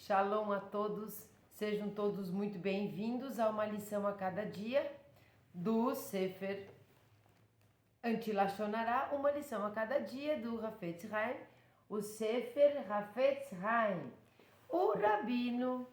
Shalom a todos, sejam todos muito bem-vindos a uma lição a cada dia do Sefer Anti-Lashon Hara, uma lição a cada dia do Hafetz Haim, o Sefer Hafetz Haim, o Rabino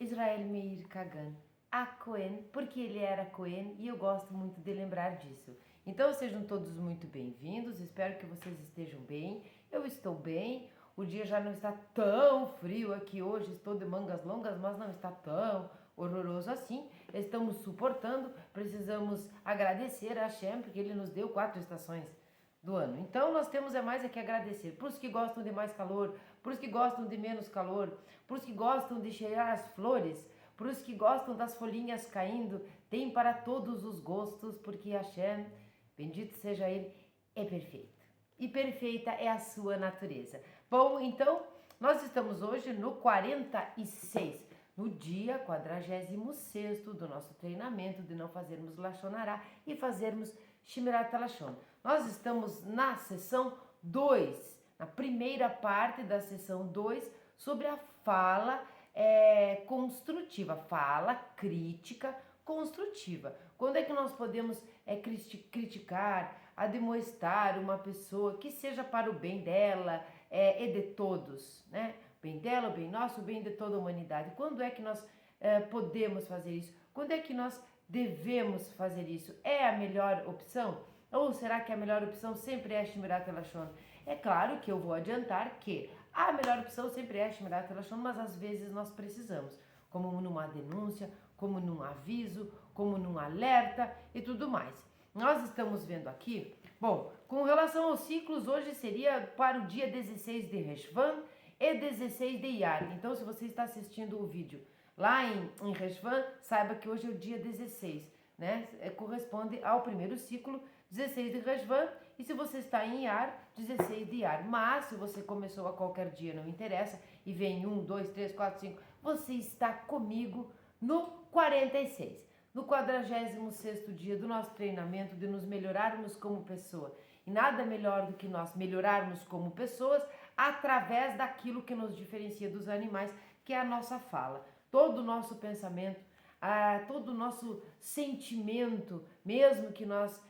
Israel Meir Kagan, a Cohen, porque ele era Cohen e eu gosto muito de lembrar disso. Então sejam todos muito bem-vindos, espero que vocês estejam bem, eu estou bem. O dia já não está tão frio aqui hoje, estou de mangas longas, mas não está tão horroroso assim. Estamos suportando, precisamos agradecer a Hashem, porque ele nos deu 4 estações do ano. Então nós temos mais que agradecer. Para os que gostam de mais calor, para os que gostam de menos calor, para os que gostam de cheirar as flores, para os que gostam das folhinhas caindo, tem para todos os gostos, porque Hashem, bendito seja ele, é perfeito. E perfeita é a sua natureza. Bom, então, nós estamos hoje no 46, no dia 46º do nosso treinamento de não fazermos Lashon Hara e fazermos Shmirat HaLashon. Nós estamos na sessão 2, na primeira parte da sessão 2, sobre a fala construtiva, fala crítica construtiva. Quando é que nós podemos criticar, admoestar uma pessoa que seja para o bem dela e de todos, né? O bem dela, o bem nosso, o bem de toda a humanidade. Quando é que nós podemos fazer isso? Quando é que nós devemos fazer isso? É a melhor opção? Ou será que a melhor opção sempre é Shmirat HaLashon? É claro que eu vou adiantar que a melhor opção sempre é Shmirat HaLashon, mas às vezes nós precisamos, como numa denúncia, como num aviso, como num alerta e tudo mais. Nós estamos vendo aqui, bom, com relação aos ciclos, hoje seria para o dia 16 de Reshvan e 16 de Iyar. Então, se você está assistindo o vídeo lá em Reshvan, saiba que hoje é o dia 16, né? Corresponde ao primeiro ciclo, 16 de Reshvan, e se você está em Iyar, 16 de Iyar. Mas, se você começou a qualquer dia, não interessa, e vem 1, 2, 3, 4, 5, você está comigo no 46. No 46º dia do nosso treinamento, de nos melhorarmos como pessoa. E nada melhor do que nós melhorarmos como pessoas através daquilo que nos diferencia dos animais, que é a nossa fala. Todo o nosso pensamento, todo o nosso sentimento, mesmo que nós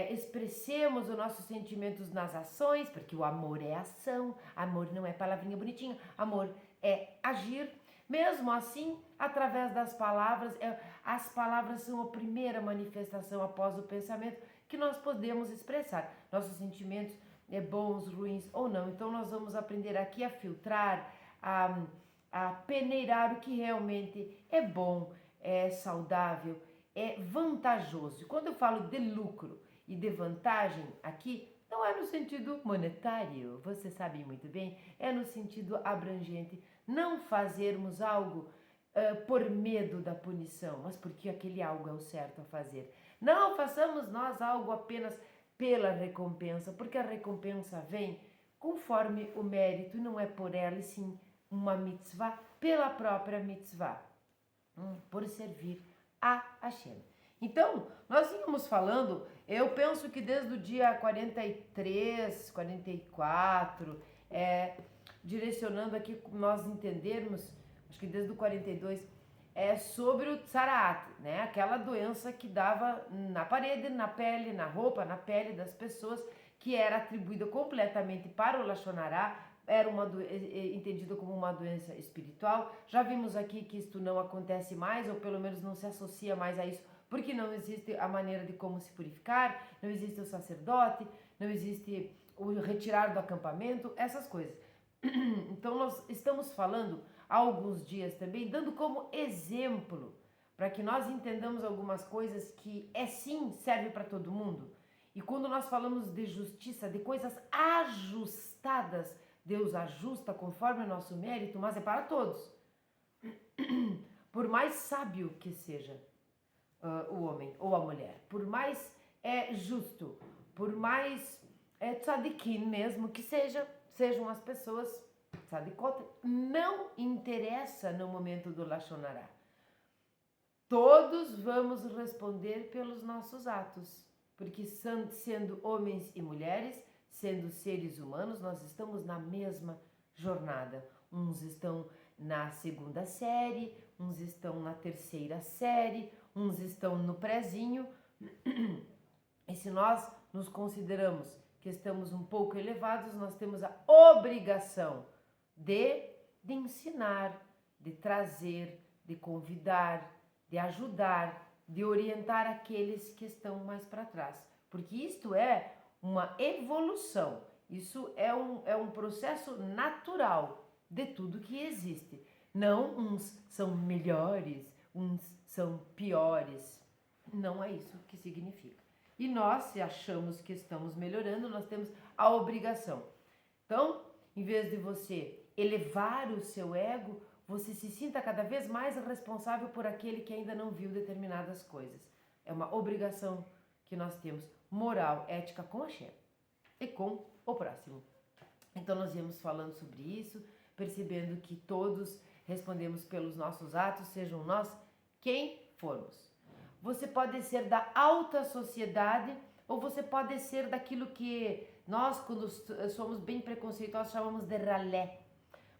expressemos os nossos sentimentos nas ações, porque o amor é ação, amor não é palavrinha bonitinha, amor é agir. Mesmo assim, através das palavras, as palavras são a primeira manifestação após o pensamento que nós podemos expressar. Nossos sentimentos, bons, ruins ou não. Então nós vamos aprender aqui a filtrar, a peneirar o que realmente é bom, é saudável, é vantajoso. E quando eu falo de lucro e de vantagem aqui, não é no sentido monetário, você sabe muito bem, é no sentido abrangente. Não fazermos algo por medo da punição, mas porque aquele algo é o certo a fazer. Não façamos nós algo apenas pela recompensa, porque a recompensa vem conforme o mérito, não é por ela, e sim uma mitzvah, pela própria mitzvah, por servir a Hashem. Então, nós íamos falando, eu penso que desde o dia 43, 44, direcionando aqui nós entendermos, acho que desde o 42, sobre o tzaraat, né? Aquela doença que dava na parede, na pele, na roupa, na pele das pessoas, que era atribuída completamente para o Lashon Hara, era entendida como uma doença espiritual. Já vimos aqui que isto não acontece mais, ou pelo menos não se associa mais a isso, porque não existe a maneira de como se purificar, não existe o sacerdote, não existe o retirar do acampamento, essas coisas. Então nós estamos falando há alguns dias também, dando como exemplo, para que nós entendamos algumas coisas que sim, serve para todo mundo. E quando nós falamos de justiça, de coisas ajustadas, Deus ajusta conforme o nosso mérito, mas é para todos. Por mais sábio que seja o homem ou a mulher, por mais justo, por mais tzadikim mesmo que sejam as pessoas tzadikot, não interessa no momento do Lashon Hara. Todos vamos responder pelos nossos atos, porque sendo homens e mulheres, sendo seres humanos, nós estamos na mesma jornada. Uns estão na segunda série, uns estão na terceira série, uns estão no prézinho. E se nós nos consideramos que estamos um pouco elevados, nós temos a obrigação de ensinar, de trazer, de convidar, de ajudar, de orientar aqueles que estão mais para trás. Porque isto é uma evolução, isso é um processo natural de tudo que existe. Não uns são melhores, uns são piores. Não é isso que significa. E nós, se achamos que estamos melhorando, nós temos a obrigação. Então, em vez de você elevar o seu ego, você se sinta cada vez mais responsável por aquele que ainda não viu determinadas coisas. É uma obrigação que nós temos, moral, ética com Hashem e com o próximo. Então nós íamos falando sobre isso, percebendo que todos respondemos pelos nossos atos, sejam nós quem formos. Você pode ser da alta sociedade ou você pode ser daquilo que nós, quando somos bem preconceituosos, chamamos de ralé.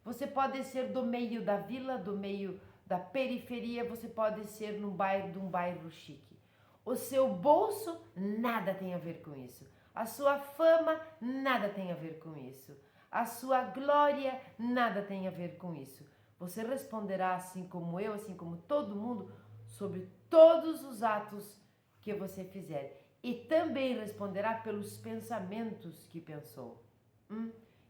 Você pode ser do meio da vila, do meio da periferia, você pode ser de um bairro chique. O seu bolso nada tem a ver com isso. A sua fama nada tem a ver com isso. A sua glória nada tem a ver com isso. Você responderá assim como eu, assim como todo mundo, sobre todos os atos que você fizer. E também responderá pelos pensamentos que pensou.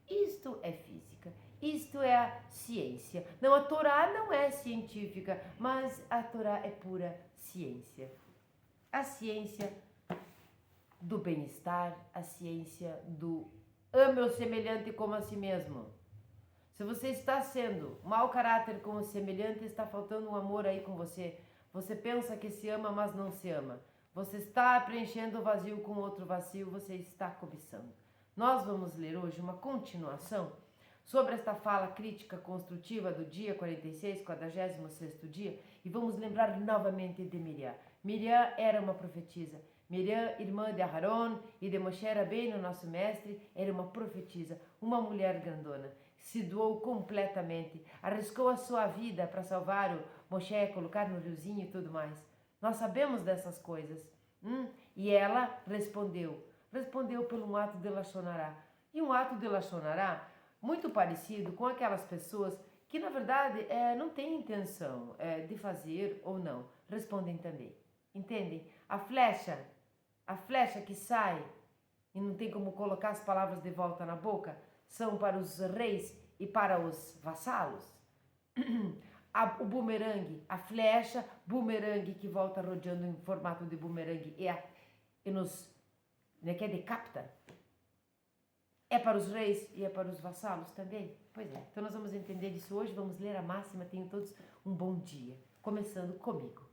Isto é física. Isto é a ciência. Não, a Torá não é científica, mas a Torá é pura ciência. A ciência do bem-estar, a ciência do ame o semelhante como a si mesmo. Se você está sendo mau caráter com o semelhante, está faltando um amor aí com você. Você pensa que se ama, mas não se ama. Você está preenchendo o vazio com outro vazio, você está cobiçando. Nós vamos ler hoje uma continuação sobre esta fala crítica construtiva do dia 46, 46º dia, e vamos lembrar novamente de Miriam. Miriam era uma profetisa. Miriam, irmã de Aharon e de Moshe Rabbeinu, nosso mestre, era uma profetisa, uma mulher grandona. Se doou completamente, arriscou a sua vida para salvar o Moshe, colocar no riozinho e tudo mais. Nós sabemos dessas coisas. E ela respondeu por um ato de Lashon Hará. E um ato de Lashon Hará muito parecido com aquelas pessoas que, na verdade, não têm intenção de fazer ou não. Respondem também. Entendem? A flecha que sai e não tem como colocar as palavras de volta na boca, são para os reis e para os vassalos. O bumerangue, a flecha bumerangue que volta rodeando em formato de bumerangue e nos que decapita, é para os reis e é para os vassalos também? Pois é, então nós vamos entender isso hoje, vamos ler a máxima. Tenham todos um bom dia, começando comigo.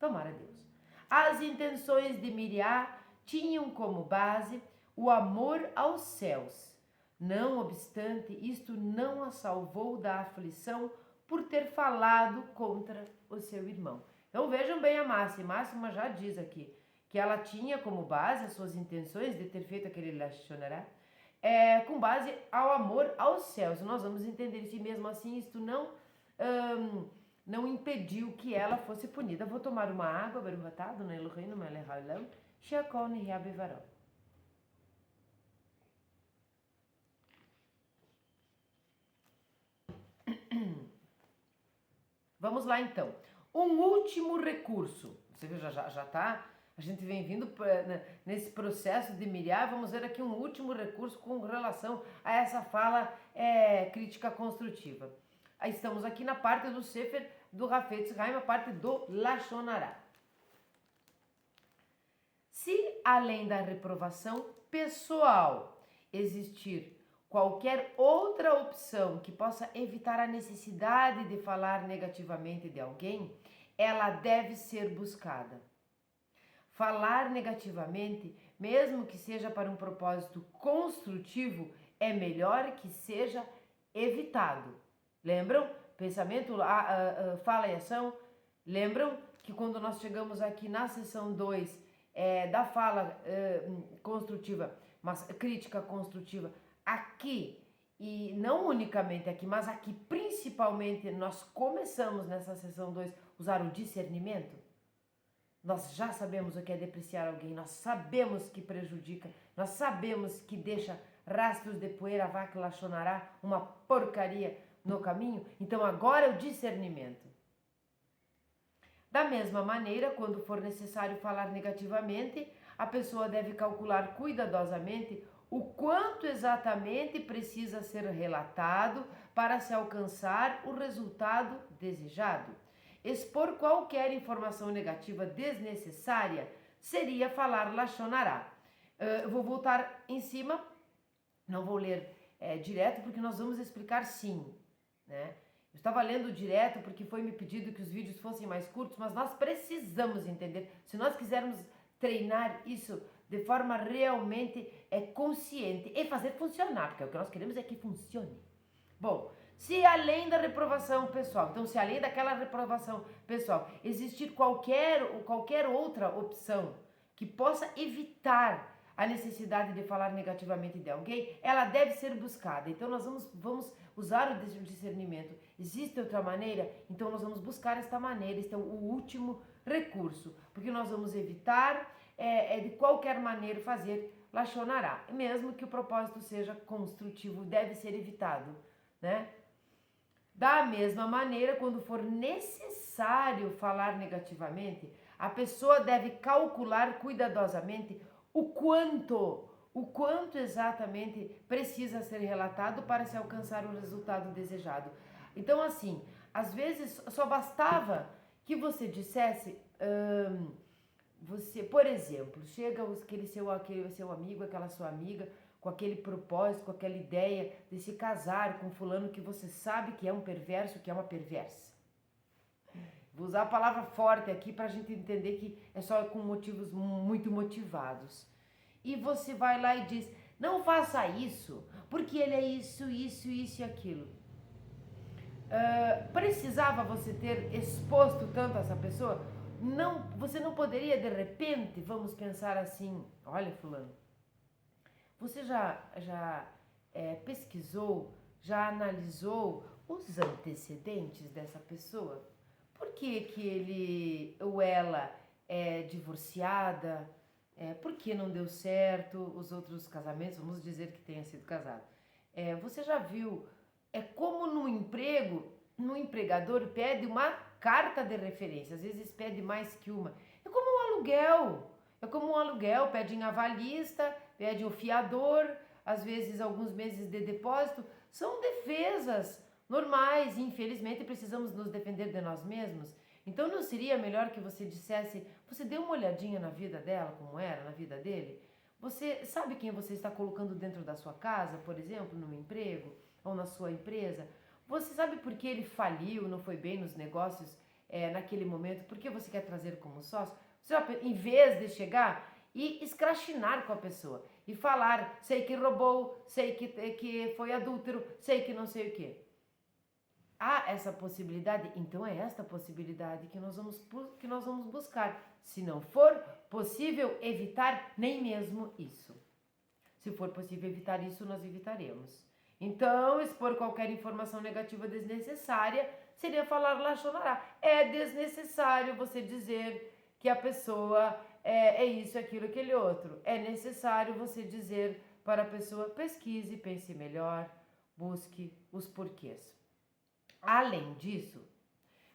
Tomara Deus. As intenções de Miriam tinham como base o amor aos céus. Não obstante, isto não a salvou da aflição por ter falado contra o seu irmão. Então vejam bem a máxima. A máxima já diz aqui que ela tinha como base as suas intenções de ter feito aquele Lashon Hará, com base ao amor aos céus. Nós vamos entender isso, e mesmo assim isto não impediu que ela fosse punida. Vou tomar uma água, Baruch atah Adonai Eloheinu melech haolam, she'akol nihya bevaro. Vamos lá então. Um último recurso. Você vê, já tá. A gente vem vindo nesse processo de Miriam. Vamos ver aqui um último recurso com relação a essa fala crítica construtiva. Aí estamos aqui na parte do Sefer do Hafetz Haim, a parte do Lashon Hará. Se além da reprovação pessoal existir qualquer outra opção que possa evitar a necessidade de falar negativamente de alguém, ela deve ser buscada. Falar negativamente, mesmo que seja para um propósito construtivo, é melhor que seja evitado. Lembram? Pensamento, fala e ação. Lembram que quando nós chegamos aqui na seção 2 da fala construtiva, mas crítica construtiva, aqui E não unicamente aqui, mas aqui principalmente nós começamos nessa sessão 2 usar o discernimento. Nós já sabemos o que é depreciar alguém, nós sabemos que prejudica, nós sabemos que deixa rastros de poeira, vaca lachonará, uma porcaria no caminho. Então agora é o discernimento. Da mesma maneira, quando for necessário falar negativamente, a pessoa deve calcular cuidadosamente o quanto exatamente precisa ser relatado para se alcançar o resultado desejado. Expor qualquer informação negativa desnecessária seria falar lachonará. Eu vou voltar em cima, não vou ler direto porque nós vamos explicar sim, né? Eu estava lendo direto porque foi me pedido que os vídeos fossem mais curtos, mas nós precisamos entender. Se nós quisermos treinar isso de forma realmente consciente e fazer funcionar, porque o que nós queremos é que funcione. Bom, se além da reprovação pessoal, então se além daquela reprovação pessoal existir qualquer outra opção que possa evitar a necessidade de falar negativamente de alguém, ela deve ser buscada. Então nós vamos usar o discernimento. Existe outra maneira? Então nós vamos buscar esta maneira. Este é o último recurso, porque nós vamos evitar de qualquer maneira fazer lachonará, mesmo que o propósito seja construtivo, deve ser evitado, né? Da mesma maneira, quando for necessário falar negativamente, a pessoa deve calcular cuidadosamente o quanto exatamente precisa ser relatado para se alcançar o resultado desejado. Então, assim, às vezes só bastava que você dissesse, você, por exemplo, chega aquele seu amigo, aquela sua amiga, com aquele propósito, com aquela ideia de se casar com fulano que você sabe que é um perverso, que é uma perversa. Vou usar a palavra forte aqui para a gente entender que é só com motivos muito motivados. E você vai lá e diz, não faça isso, porque ele é isso e aquilo. Precisava você ter exposto tanto a essa pessoa? Não, você não poderia de repente, vamos pensar assim, olha fulano, você já pesquisou, já analisou os antecedentes dessa pessoa? Por que ele ou ela é divorciada? Por que não deu certo os outros casamentos? Vamos dizer que tenha sido casado. Você já viu, como no emprego, no empregador pede uma carta de referência, às vezes pede mais que uma. É como um aluguel, pede em avalista, pede o fiador, às vezes alguns meses de depósito. São defesas normais e infelizmente precisamos nos defender de nós mesmos. Então não seria melhor que você dissesse, você deu uma olhadinha na vida dela, como era, na vida dele? Você sabe quem você está colocando dentro da sua casa, por exemplo, no emprego ou na sua empresa? Você sabe por que ele faliu, não foi bem nos negócios naquele momento? Por que você quer trazer como sócio? Você, em vez de chegar e escrachinar com a pessoa e falar, sei que roubou, sei que foi adúltero, sei que não sei o quê. Há essa possibilidade? Então é esta possibilidade que nós vamos buscar. Se não for possível evitar nem mesmo isso. Se for possível evitar isso, nós evitaremos. Então, expor qualquer informação negativa desnecessária seria falar lachonará. É desnecessário você dizer que a pessoa é isso, aquilo, aquele outro. É necessário você dizer para a pessoa, pesquise, pense melhor, busque os porquês. Além disso,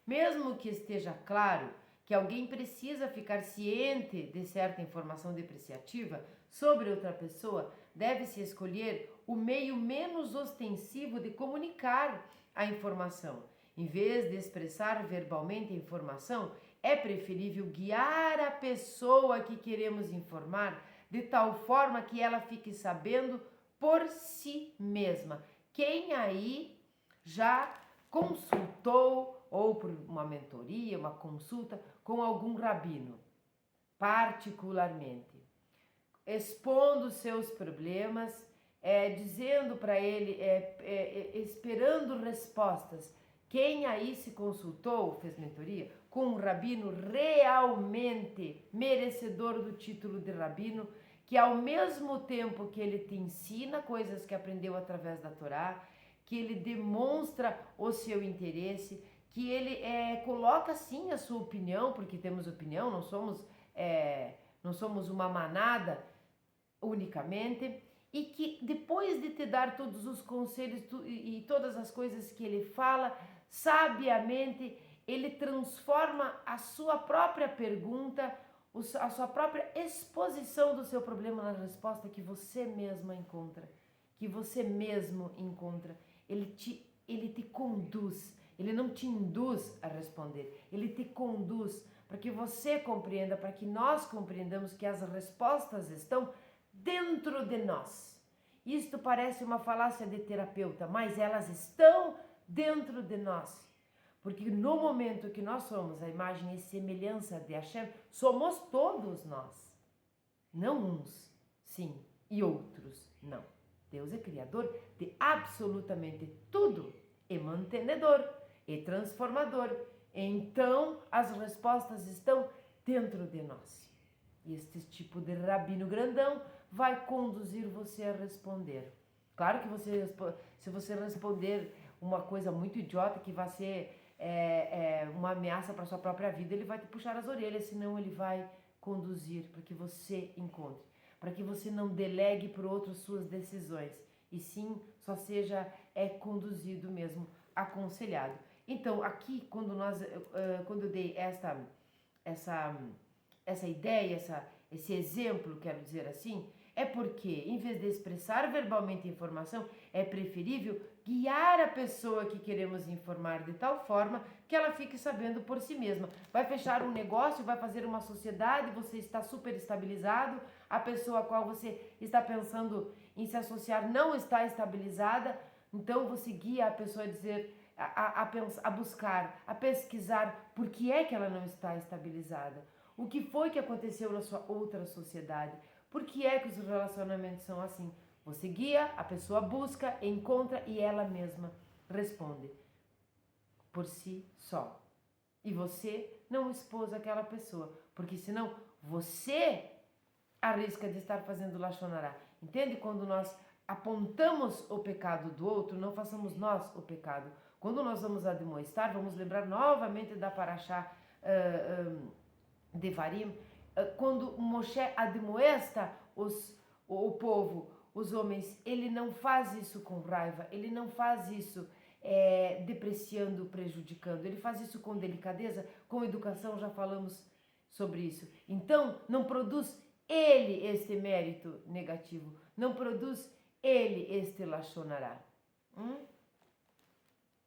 mesmo que esteja claro que alguém precisa ficar ciente de certa informação depreciativa sobre outra pessoa, deve-se escolher o meio menos ostensivo de comunicar a informação. Em vez de expressar verbalmente a informação, é preferível guiar a pessoa que queremos informar de tal forma que ela fique sabendo por si mesma. Quem aí já consultou ou por uma mentoria, uma consulta com algum rabino, particularmente, expondo seus problemas, dizendo para ele, esperando respostas. Quem aí se consultou, fez mentoria, com um rabino realmente merecedor do título de rabino, que ao mesmo tempo que ele te ensina coisas que aprendeu através da Torá, que ele demonstra o seu interesse, que ele coloca sim a sua opinião, porque temos opinião, não somos uma manada unicamente, e que depois de te dar todos os conselhos e todas as coisas que ele fala, sabiamente ele transforma a sua própria pergunta, a sua própria exposição do seu problema na resposta que você mesma encontra, que você mesmo encontra. Ele te conduz, ele não te induz a responder, ele te conduz para que você compreenda, para que nós compreendamos que as respostas estão dentro de nós. Isto parece uma falácia de terapeuta, mas elas estão dentro de nós. Porque no momento que nós somos a imagem e semelhança de Hashem, somos todos nós. Não uns, sim, e outros, não. Deus é criador de absolutamente tudo, e mantenedor, e transformador. Então, as respostas estão dentro de nós. E este tipo de rabino grandão vai conduzir você a responder. Claro que se você responder uma coisa muito idiota que vai ser uma ameaça para a sua própria vida, ele vai te puxar as orelhas, senão ele vai conduzir para que você encontre, para que você não delegue para outros suas decisões, e sim só seja conduzido mesmo, aconselhado. Então aqui, quando eu dei essa ideia, esse exemplo, quero dizer assim, é porque, em vez de expressar verbalmente a informação, é preferível guiar a pessoa que queremos informar de tal forma que ela fique sabendo por si mesma. Vai fechar um negócio, vai fazer uma sociedade, você está super estabilizado, a pessoa a qual você está pensando em se associar não está estabilizada, então você guia a pessoa a dizer, a buscar, a pesquisar por que é que ela não está estabilizada. O que foi que aconteceu na sua outra sociedade? Por que é que os relacionamentos são assim? Você guia, a pessoa busca, encontra e ela mesma responde por si só. E você não expôs aquela pessoa, porque senão você arrisca de estar fazendo Lashon Hará. Entende? Quando nós apontamos o pecado do outro, não façamos nós o pecado. Quando nós vamos admoestar, vamos lembrar novamente da Parashá Devarim, quando Moshe admoesta o povo, os homens, ele não faz isso com raiva, ele não faz isso depreciando, prejudicando, ele faz isso com delicadeza, com educação, já falamos sobre isso. Então, não produz ele este mérito negativo, não produz ele este Lashon Hará.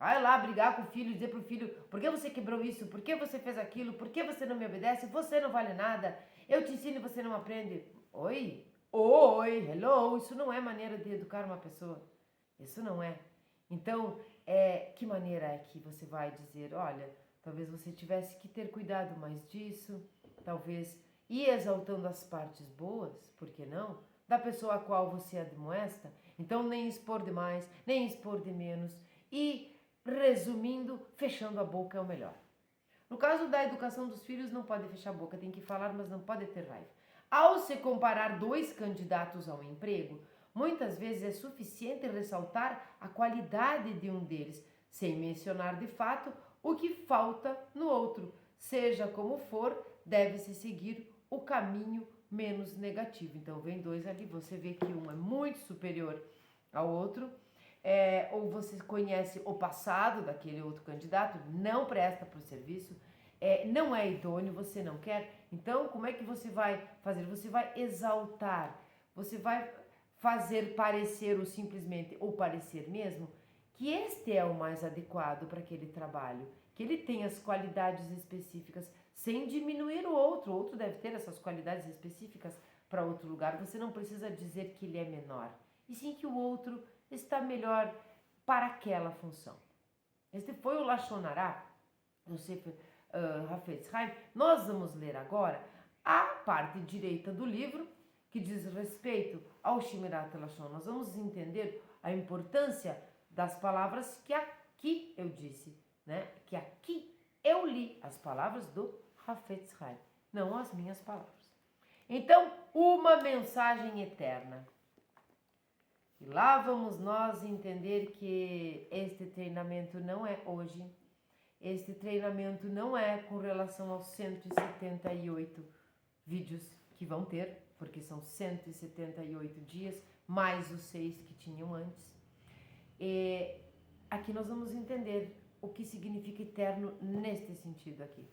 Vai lá brigar com o filho, dizer pro filho, por que você quebrou isso? Por que você fez aquilo? Por que você não me obedece? Você não vale nada. Eu te ensino e você não aprende. Oi, hello. Isso não é maneira de educar uma pessoa. Isso não é. Então, que maneira é que você vai dizer, olha, talvez você tivesse que ter cuidado mais disso, talvez ir exaltando as partes boas, por que não? Da pessoa a qual você admoesta. Então, nem expor demais, nem expor de menos. E resumindo, fechando a boca é o melhor. No caso da educação dos filhos, não pode fechar a boca, tem que falar, mas não pode ter raiva. Ao se comparar dois candidatos ao emprego, muitas vezes é suficiente ressaltar a qualidade de um deles, sem mencionar de fato o que falta no outro. Seja como for, deve-se seguir o caminho menos negativo. Então, vem dois ali, você vê que um é muito superior ao outro, ou você conhece o passado daquele outro candidato, não presta para o serviço, não é idôneo, você não quer. Então, como é que você vai fazer? Você vai exaltar, você vai fazer parecer ou simplesmente, ou parecer mesmo, que este é o mais adequado para aquele trabalho, que ele tem as qualidades específicas, sem diminuir o outro deve ter essas qualidades específicas para outro lugar. Você não precisa dizer que ele é menor, e sim que o outro está melhor para aquela função. Este foi o Lashon Hará do Sefer Hafetz Haim. Nós vamos ler agora a parte direita do livro, que diz respeito ao Shemirat Lashon. Nós vamos entender a importância das palavras que aqui eu disse, né? Que aqui eu li as palavras do Hafetz Haim, não as minhas palavras. Então, uma mensagem eterna. E lá vamos nós entender que este treinamento não é hoje. Este treinamento não é com relação aos 178 vídeos que vão ter, porque são 178 dias, mais os 6 que tinham antes. E aqui nós vamos entender o que significa eterno neste sentido aqui.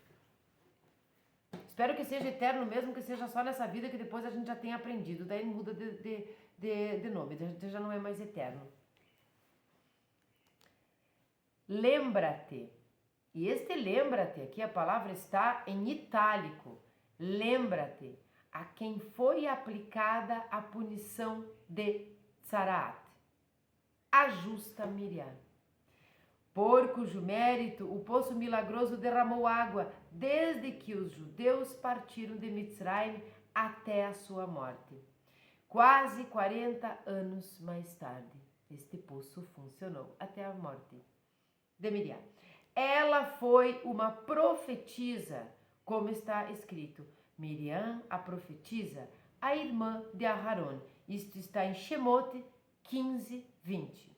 Espero que seja eterno mesmo, que seja só nessa vida, que depois a gente já tenha aprendido, daí muda de nome, já não é mais eterno. Lembra-te, e este lembra-te, aqui a palavra está em itálico, lembra-te a quem foi aplicada a punição de Tzaraat, a justa Miriam, por cujo mérito o poço milagroso derramou água desde que os judeus partiram de Mitzraim até a sua morte. Quase 40 anos mais tarde, este poço funcionou até a morte de Miriam. Ela foi uma profetisa, como está escrito, Miriam, a profetisa, a irmã de Aharon. Isto está em Shemot 15, 20.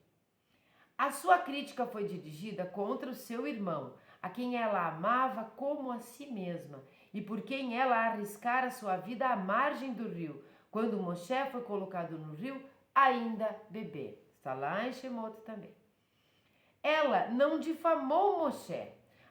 A sua crítica foi dirigida contra o seu irmão, a quem ela amava como a si mesma, e por quem ela arriscara sua vida à margem do rio, quando Moshe foi colocado no rio, ainda bebê. Está lá em Shemot também. Ela não difamou Moshe,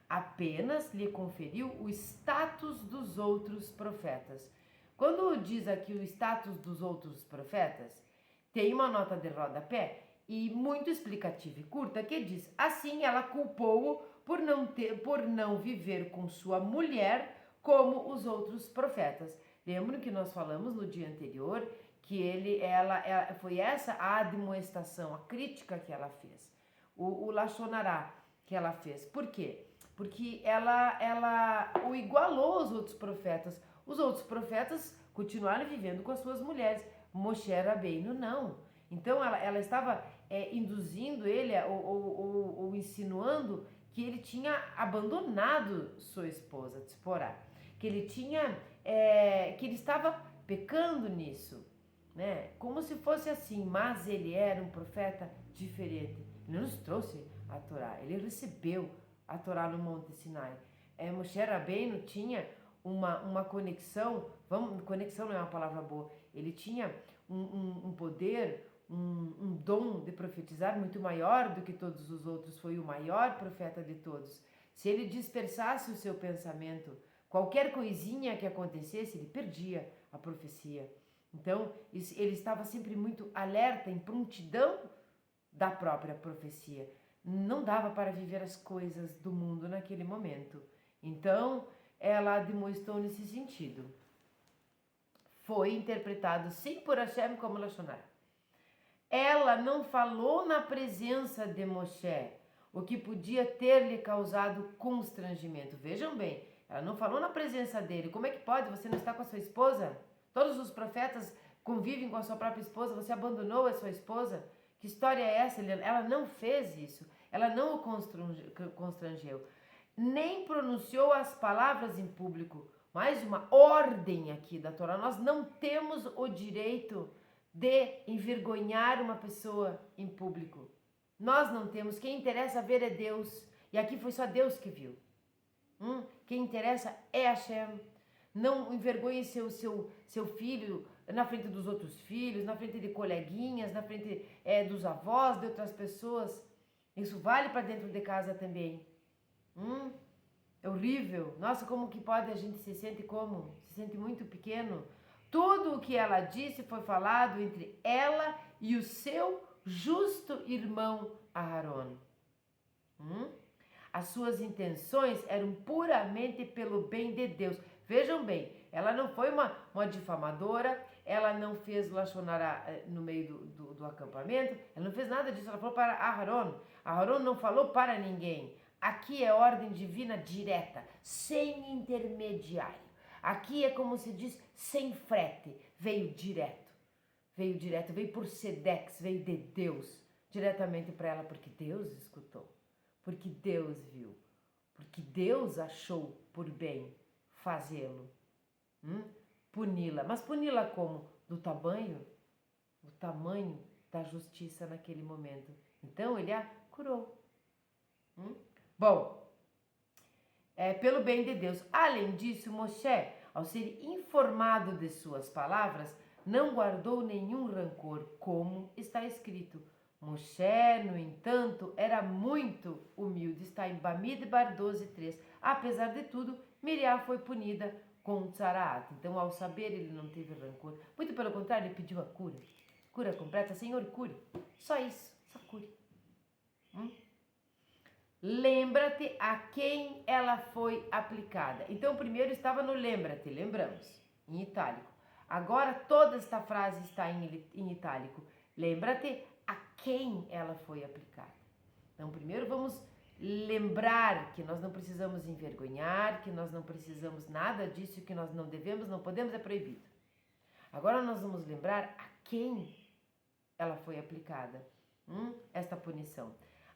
apenas lhe conferiu o status dos outros profetas. Quando diz aqui o status dos outros profetas, tem uma nota de rodapé e muito explicativa e curta que diz: assim ela culpou-o por não viver com sua mulher como os outros profetas. Lembram que nós falamos no dia anterior que ela foi essa a admoestação, a crítica que ela fez, o Lashonará que ela fez. Por quê? Porque ela o igualou aos outros profetas. Os outros profetas continuaram vivendo com as suas mulheres. Moshe Rabbeinu não. Então ela estava induzindo ele ou insinuando que ele tinha abandonado sua esposa, Tzipporá, que ele que ele estava pecando nisso, né? Como se fosse assim, mas ele era um profeta diferente. Ele nos trouxe a Torá, ele recebeu a Torá no Monte Sinai. Moshe Rabbeinu tinha uma conexão, conexão não é uma palavra boa, ele tinha um poder, um dom de profetizar muito maior do que todos os outros, foi o maior profeta de todos. Se ele dispersasse o seu pensamento, qualquer coisinha que acontecesse, ele perdia a profecia. Então, ele estava sempre muito alerta, em prontidão da própria profecia. Não dava para viver as coisas do mundo naquele momento. Então, ela demonstrou nesse sentido. Foi interpretado sim por Hashem como Lashonará. Ela não falou na presença de Moshe, o que podia ter lhe causado constrangimento. Vejam bem, ela não falou na presença dele. Como é que pode? Você não está com a sua esposa? Todos os profetas convivem com a sua própria esposa, você abandonou a sua esposa? Que história é essa? Ela não fez isso, ela não o constrangeu, nem pronunciou as palavras em público. Mais uma ordem aqui da Torá, nós não temos o direito de envergonhar uma pessoa em público. Nós não temos, quem interessa ver é Deus, e aqui foi só Deus que viu. Quem interessa é Hashem. Não envergonhe seu filho na frente dos outros filhos, na frente de coleguinhas, na frente dos avós, de outras pessoas. Isso vale para dentro de casa também. É horrível. Nossa, como que pode a gente se sente como? Se sente muito pequeno. Tudo o que ela disse foi falado entre ela e o seu justo irmão Aharon. As suas intenções eram puramente pelo bem de Deus. Vejam bem, ela não foi uma difamadora, ela não fez Lashonará no meio do acampamento, ela não fez nada disso, ela falou para Aharon. Aharon não falou para ninguém. Aqui é ordem divina direta, sem intermediário. Aqui é como se diz, sem frete, veio direto, veio por Sedex, veio de Deus, diretamente para ela, porque Deus escutou, porque Deus viu, porque Deus achou por bem fazê-lo. puni-la. Mas puni-la como? Do tamanho da justiça naquele momento. Então ele a curou. Bom, pelo bem de Deus. Além disso, Moshe, ao ser informado de suas palavras, não guardou nenhum rancor, como está escrito. Moshe, no entanto, era muito humilde. Está em Bamidbar 12:3. Apesar de tudo, Miriam foi punida com Tzaraat. Então, ao saber, ele não teve rancor. Muito pelo contrário, ele pediu a cura. Cura completa. Senhor, cure. Só isso. Só cure. Lembra-te a quem ela foi aplicada. Então, primeiro estava no lembra-te, lembramos, em itálico. Agora, toda esta frase está em itálico. Lembra-te a quem ela foi aplicada. Então, primeiro vamos lembrar que nós não precisamos envergonhar, que nós não precisamos nada disso, que nós não devemos, não podemos, é proibido. Agora nós vamos lembrar a quem ela foi aplicada, esta punição.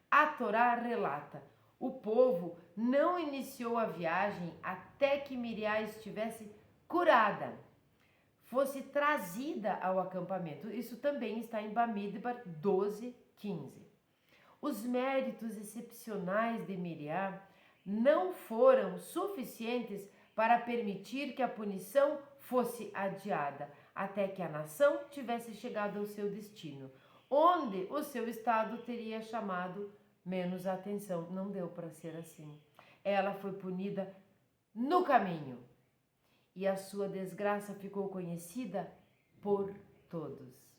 A Torá relata, o povo não iniciou a viagem até que Miriam estivesse curada, fosse trazida ao acampamento. Isso também está em Bamidbar 12:15. Os méritos excepcionais de Miriam não foram suficientes para permitir que a punição fosse adiada, até que a nação tivesse chegado ao seu destino, onde o seu estado teria chamado menos atenção. Não deu para ser assim. Ela foi punida no caminho e a sua desgraça ficou conhecida por todos.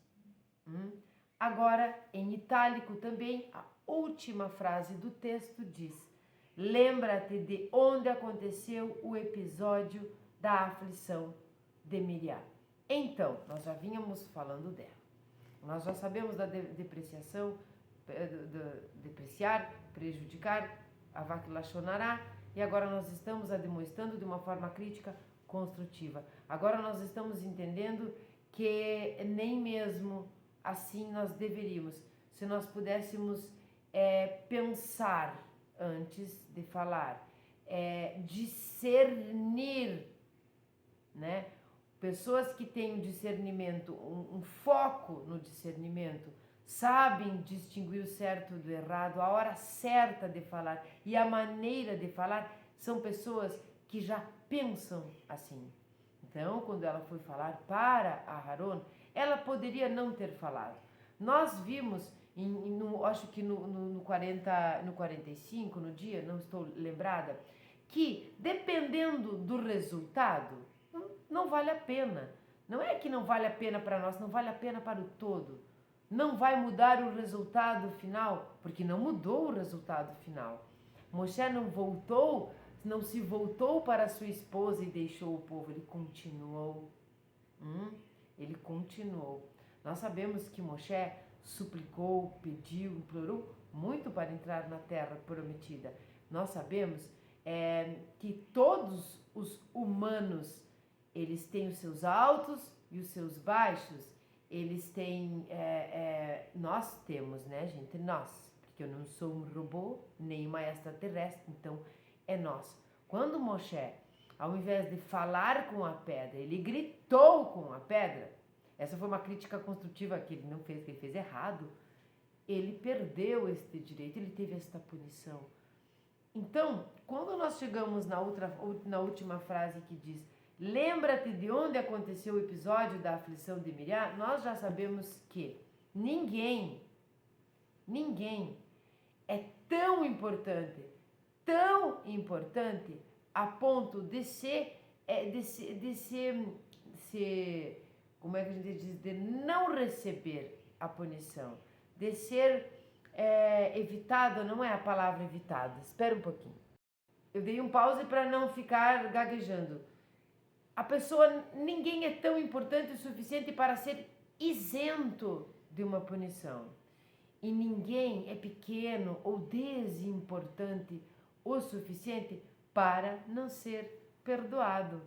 Agora, em itálico também, a última frase do texto diz: lembra-te de onde aconteceu o episódio da aflição de Miriam. Então, nós já vínhamos falando dela. Nós já sabemos da depreciação, depreciar, prejudicar, avak lashonará, e agora nós estamos a demonstrando de uma forma crítica construtiva. Agora nós estamos entendendo que nem mesmo assim nós deveríamos, se nós pudéssemos pensar antes de falar, discernir, né? Pessoas que têm um discernimento, um foco no discernimento, sabem distinguir o certo do errado, a hora certa de falar e a maneira de falar, são pessoas que já pensam assim. Então, quando ela foi falar para Aharon, ela poderia não ter falado. Nós vimos, acho que no 45, no dia, não estou lembrada, que dependendo do resultado, não vale a pena. Não é que não vale a pena para nós, não vale a pena para o todo. Não vai mudar o resultado final, porque não mudou o resultado final. Moshe não se voltou para sua esposa e deixou o povo, ele continuou. Ele continuou. Nós sabemos que Moshe suplicou, pediu, implorou muito para entrar na terra prometida. Nós sabemos que todos os humanos, eles têm os seus altos e os seus baixos. Eles têm, nós temos, né, gente? Nós, porque eu não sou um robô, nem uma extraterrestre, então é nós. Quando Moshe, ao invés de falar com a pedra, ele gritou com a pedra, essa foi uma crítica construtiva que ele não fez, que ele fez errado, ele perdeu este direito, ele teve esta punição. Então, quando nós chegamos na última frase que diz: lembra-te de onde aconteceu o episódio da aflição de Miriam, nós já sabemos que ninguém é tão importante a ponto de ser, como é que a gente diz, de não receber a punição, de ser evitado, não é a palavra evitada, espera um pouquinho. Eu dei um pause para não ficar gaguejando. A pessoa, ninguém é tão importante o suficiente para ser isento de uma punição. E ninguém é pequeno ou desimportante o suficiente para não ser perdoado.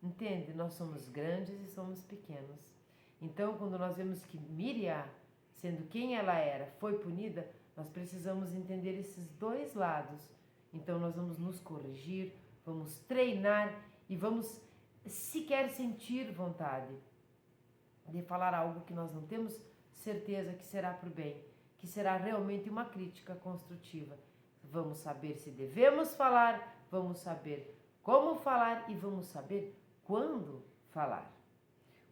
Entende? Nós somos grandes e somos pequenos. Então, quando nós vemos que Miriam, sendo quem ela era, foi punida, nós precisamos entender esses dois lados. Então, nós vamos nos corrigir, vamos treinar e vamos sequer sentir vontade de falar algo que nós não temos certeza que será para o bem, que será realmente uma crítica construtiva. Vamos saber se devemos falar, vamos saber como falar e vamos saber quando falar.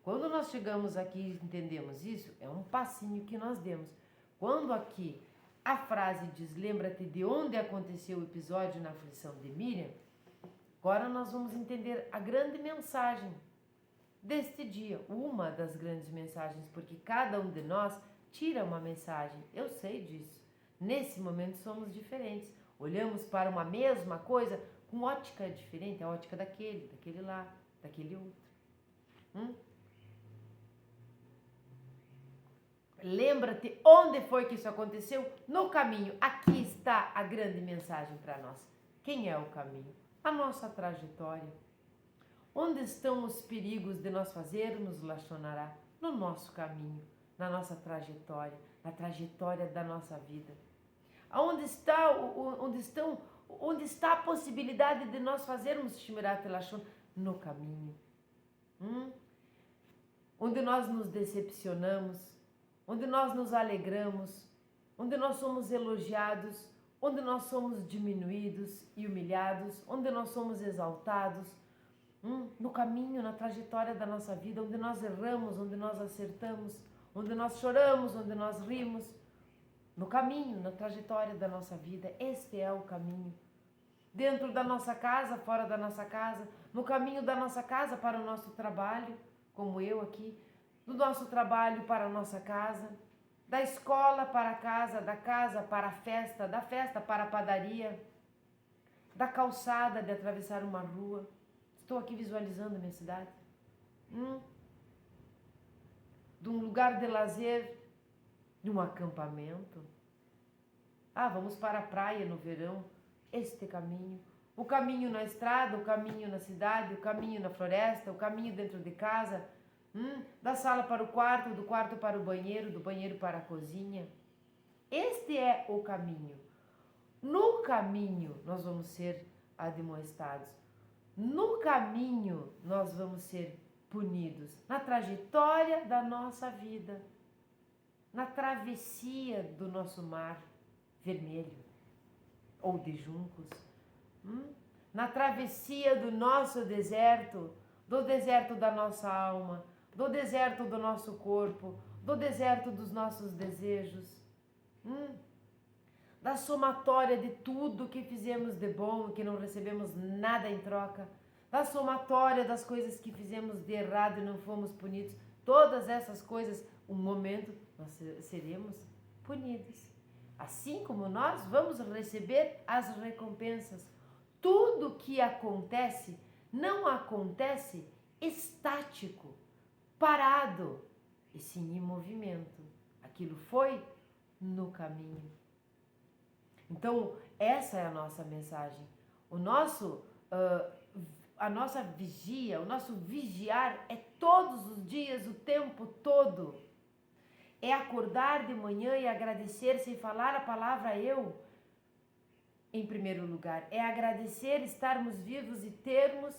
Quando nós chegamos aqui e entendemos isso, é um passinho que nós demos. Quando aqui a frase diz, lembra-te de onde aconteceu o episódio na aflição de Miriam, agora nós vamos entender a grande mensagem deste dia, uma das grandes mensagens, porque cada um de nós tira uma mensagem, eu sei disso. Nesse momento somos diferentes, olhamos para uma mesma coisa com ótica diferente, a ótica daquele lá, daquele outro. Lembra-te onde foi que isso aconteceu? No caminho. Aqui está a grande mensagem para nós. Quem é o caminho? A nossa trajetória. Onde estão os perigos de nós fazermos Lachonará? No nosso caminho, na nossa trajetória, na trajetória da nossa vida. Onde está a possibilidade de nós fazermos Shmirat Lashon? No caminho. Onde nós nos decepcionamos, onde nós nos alegramos, onde nós somos elogiados, onde nós somos diminuídos e humilhados, onde nós somos exaltados, no caminho, na trajetória da nossa vida, onde nós erramos, onde nós acertamos, onde nós choramos, onde nós rimos, no caminho, na trajetória da nossa vida. Este é o caminho. Dentro da nossa casa, fora da nossa casa, no caminho da nossa casa para o nosso trabalho, como eu aqui, do nosso trabalho para a nossa casa, da escola para a casa, da casa para a festa, da festa para a padaria, da calçada de atravessar uma rua. Estou aqui visualizando a minha cidade. De um lugar de lazer, de um acampamento. Vamos para a praia no verão. Este caminho. O caminho na estrada, o caminho na cidade, o caminho na floresta, o caminho dentro de casa. Da sala para o quarto, do quarto para o banheiro, do banheiro para a cozinha. Este é o caminho. No caminho nós vamos ser admoestados. No caminho nós vamos ser punidos. Na trajetória da nossa vida. Na travessia do nosso mar vermelho ou de juncos. Na travessia do nosso deserto, do deserto da nossa alma, do deserto do nosso corpo, do deserto dos nossos desejos, da somatória de tudo que fizemos de bom e que não recebemos nada em troca, da somatória das coisas que fizemos de errado e não fomos punidos. Todas essas coisas, um momento, nós seremos punidos. Assim como nós vamos receber as recompensas. Tudo que acontece, não acontece estático, parado, e sim em movimento. Aquilo foi no caminho. Então, essa é a nossa mensagem. A nossa vigia, o nosso vigiar é todos os dias, o tempo todo. É acordar de manhã e agradecer sem falar a palavra eu, em primeiro lugar. É agradecer estarmos vivos e termos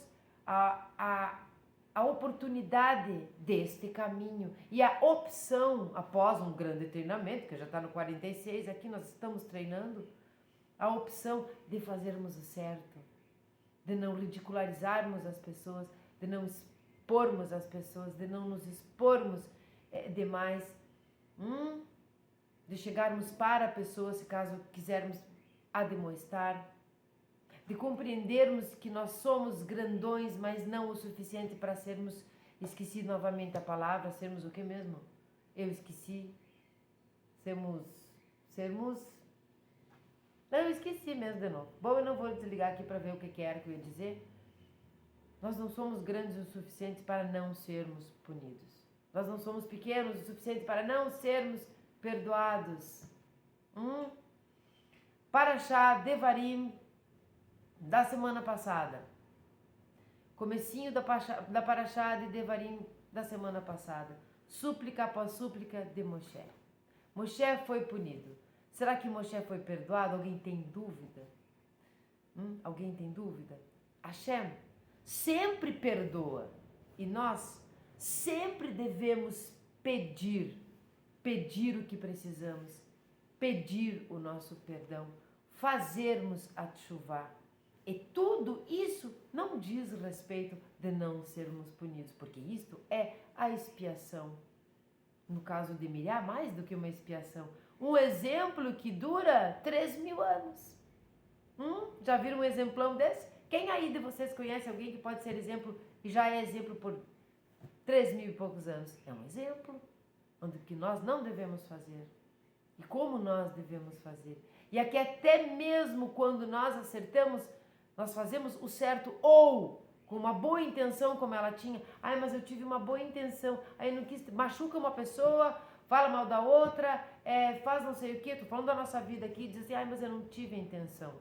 a oportunidade deste caminho e a opção, após um grande treinamento, que já está no 46, aqui nós estamos treinando, a opção de fazermos o certo, de não ridicularizarmos as pessoas, de não expormos as pessoas, de não nos expormos demais, de chegarmos para pessoas, se caso quisermos admoestar, de compreendermos que nós somos grandões, mas não o suficiente para sermos, esqueci novamente a palavra, sermos o que mesmo? Eu esqueci. Não, eu esqueci mesmo de novo. Bom, eu não vou desligar aqui para ver o que era que eu ia dizer. Nós não somos grandes o suficiente para não sermos punidos. Nós não somos pequenos o suficiente para não sermos perdoados. Parashá Devarim da semana passada. Comecinho da Parashá de Devarim da semana passada. Súplica após súplica de Moshe. Moshe foi punido. Será que Moshe foi perdoado? Alguém tem dúvida? Alguém tem dúvida? Hashem, sempre perdoa. E nós sempre devemos pedir o que precisamos, pedir o nosso perdão, fazermos a tchuvá. E tudo isso não diz respeito de não sermos punidos, porque isto é a expiação. No caso de Miriam, mais do que uma expiação. Um exemplo que dura 3.000 anos. Já viram um exemplão desse? Quem aí de vocês conhece alguém que pode ser exemplo e já é exemplo por 3.000 e poucos anos? É um exemplo onde que nós não devemos fazer. E como nós devemos fazer. E aqui até mesmo quando nós acertamos, nós fazemos o certo ou com uma boa intenção como ela tinha. Ai, mas eu tive uma boa intenção. Aí não quis, machuca uma pessoa, fala mal da outra, faz não sei o que. Tô falando da nossa vida aqui, diz assim, ai, mas eu não tive a intenção.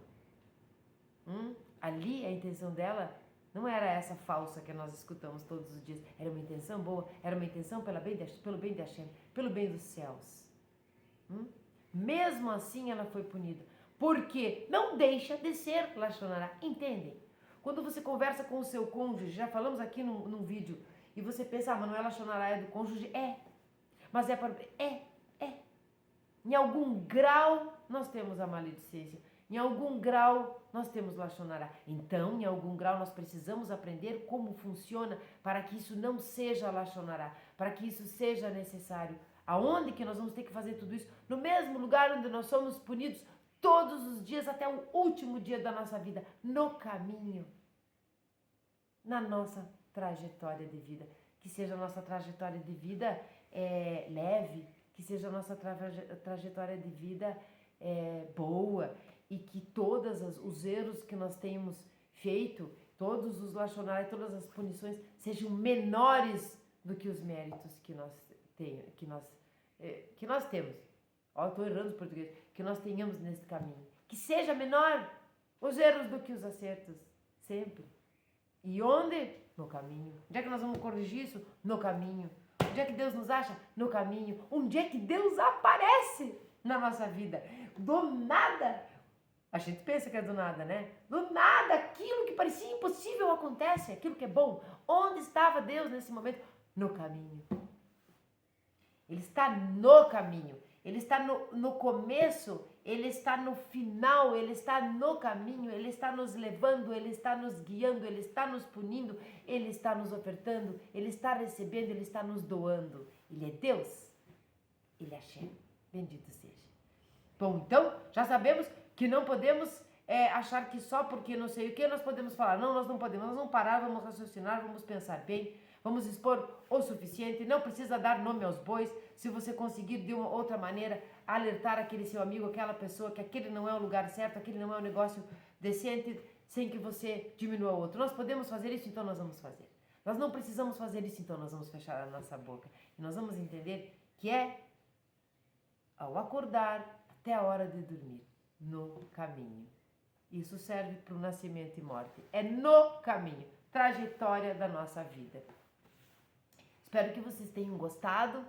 Ali a intenção dela não era essa falsa que nós escutamos todos os dias. Era uma intenção boa, era uma intenção pelo bem de Hashem, pelo bem dos céus. Mesmo assim ela foi punida. Porque não deixa de ser Lashon Hará. Entendem? Quando você conversa com o seu cônjuge, já falamos aqui num vídeo, e você pensa, mas não é Lashon Hará, é do cônjuge? Mas é para... Em algum grau nós temos a maledicência. Em algum grau nós temos Lashon Hará. Então, em algum grau nós precisamos aprender como funciona para que isso não seja Lashon Hará, para que isso seja necessário. Aonde que nós vamos ter que fazer tudo isso? No mesmo lugar onde nós somos punidos todos os dias até o último dia da nossa vida, no caminho, na nossa trajetória de vida. Que seja a nossa trajetória de vida leve, que seja a nossa trajetória de vida boa, e que todos os erros que nós temos feito, todos os Lashon Hará e todas as punições sejam menores do que os méritos que nós temos. Estou errando os português. Que nós tenhamos nesse caminho. Que seja menor os erros do que os acertos. Sempre. E onde? No caminho. Onde é que nós vamos corrigir isso? No caminho. Onde é que Deus nos acha? No caminho. Onde é que Deus aparece na nossa vida? Do nada. A gente pensa que é do nada, né? Do nada, aquilo que parecia impossível acontece. Aquilo que é bom. Onde estava Deus nesse momento? No caminho. Ele está no caminho. Ele está no começo, ele está no final, ele está no caminho, ele está nos levando, ele está nos guiando, ele está nos punindo, ele está nos ofertando, ele está recebendo, ele está nos doando. Ele é Deus, ele é Hashem, bendito seja. Bom, então, já sabemos que não podemos achar que só porque não sei o que nós podemos falar. Não, nós não podemos, nós vamos parar, vamos raciocinar, vamos pensar bem. Vamos expor o suficiente, não precisa dar nome aos bois. Se você conseguir de uma outra maneira alertar aquele seu amigo, aquela pessoa, que aquele não é o lugar certo, aquele não é um negócio decente, sem que você diminua o outro. Nós podemos fazer isso, então nós vamos fazer. Nós não precisamos fazer isso, então nós vamos fechar a nossa boca. E nós vamos entender que ao acordar até a hora de dormir, no caminho. Isso serve para o nascimento e morte. É no caminho, trajetória da nossa vida. Espero que vocês tenham gostado.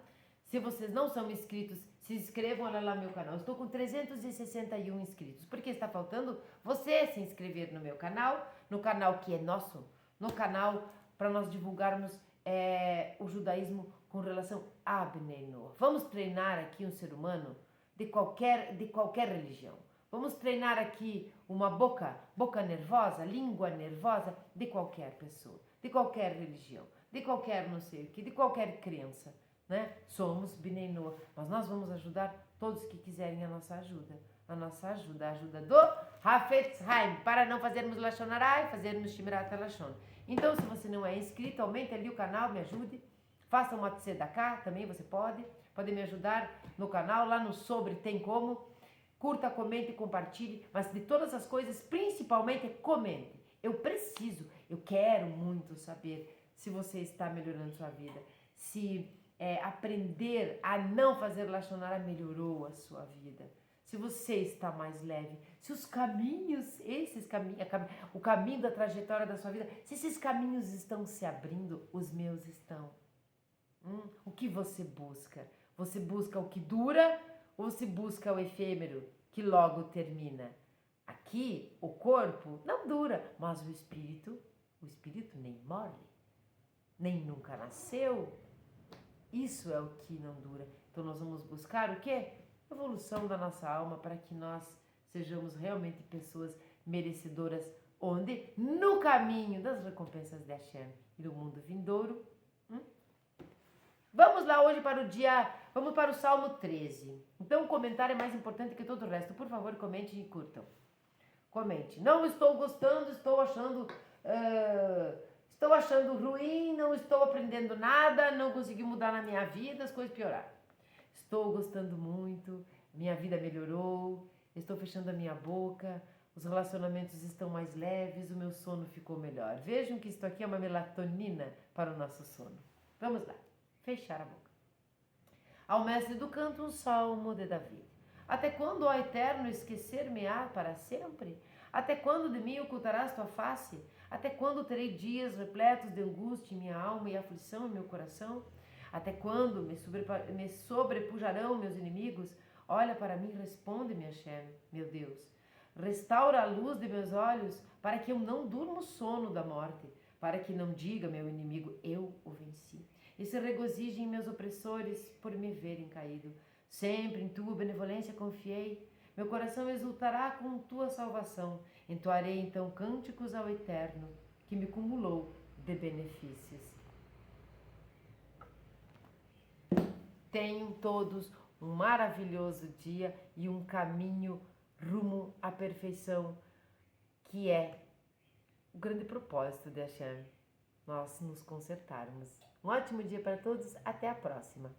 Se vocês não são inscritos, se inscrevam, olha lá no meu canal. Eu estou com 361 inscritos. Porque está faltando você se inscrever no meu canal, no canal que é nosso, no canal para nós divulgarmos o judaísmo com relação a Bnei Noach. Vamos treinar aqui um ser humano de qualquer religião. Vamos treinar aqui uma boca nervosa, língua nervosa de qualquer pessoa, de qualquer religião, de qualquer não sei o que, de qualquer crença, né? Somos Bnei Noach, mas nós vamos ajudar todos que quiserem a nossa ajuda. A nossa ajuda, a ajuda do Hafetz Haim, para não fazermos Lashon Hará e fazermos Shmirat HaLashon. Então, se você não é inscrito, aumente ali o canal, me ajude. Faça uma tzedakah, também você pode me ajudar no canal, lá no Sobre tem como. Curta, comente e compartilhe, mas de todas as coisas, principalmente, comente. Eu quero muito saber se você está melhorando sua vida, se aprender a não fazer Lashon Hará melhorou a sua vida, se você está mais leve, se os caminhos, o caminho da trajetória da sua vida, se esses caminhos estão se abrindo, os meus estão. O que você busca? Você busca o que dura ou você busca o efêmero, que logo termina? Aqui, o corpo não dura, mas o espírito O espírito nem morre, nem nunca nasceu. Isso é o que não dura. Então nós vamos buscar o quê? Evolução da nossa alma para que nós sejamos realmente pessoas merecedoras, onde? No caminho das recompensas de Hashem e do mundo vindouro. Vamos lá hoje vamos para o Salmo 13. Então o comentário é mais importante que todo o resto. Por favor, comentem e curtam. Comente. Não estou gostando, estou achando ruim, não estou aprendendo nada, não consegui mudar na minha vida, as coisas pioraram. Estou gostando muito, minha vida melhorou, estou fechando a minha boca, os relacionamentos estão mais leves, o meu sono ficou melhor. Vejam que isto aqui é uma melatonina para o nosso sono. Vamos lá, fechar a boca. Ao mestre do canto, um salmo de Davi. Até quando, ó Eterno, esquecer-me-á para sempre? Até quando de mim ocultarás tua face? Até quando terei dias repletos de angústia em minha alma e aflição em meu coração? Até quando me sobrepujarão meus inimigos? Olha para mim, responde-me, Hashem, meu Deus. Restaura a luz de meus olhos, para que eu não durma o sono da morte, para que não diga meu inimigo, eu o venci. E se regozijem meus opressores por me verem caído. Sempre em tua benevolência confiei. Meu coração exultará com tua salvação. Entoarei então cânticos ao Eterno, que me cumulou de benefícios. Tenham todos um maravilhoso dia e um caminho rumo à perfeição, que é o grande propósito de Hashem, nós nos consertarmos. Um ótimo dia para todos, até a próxima!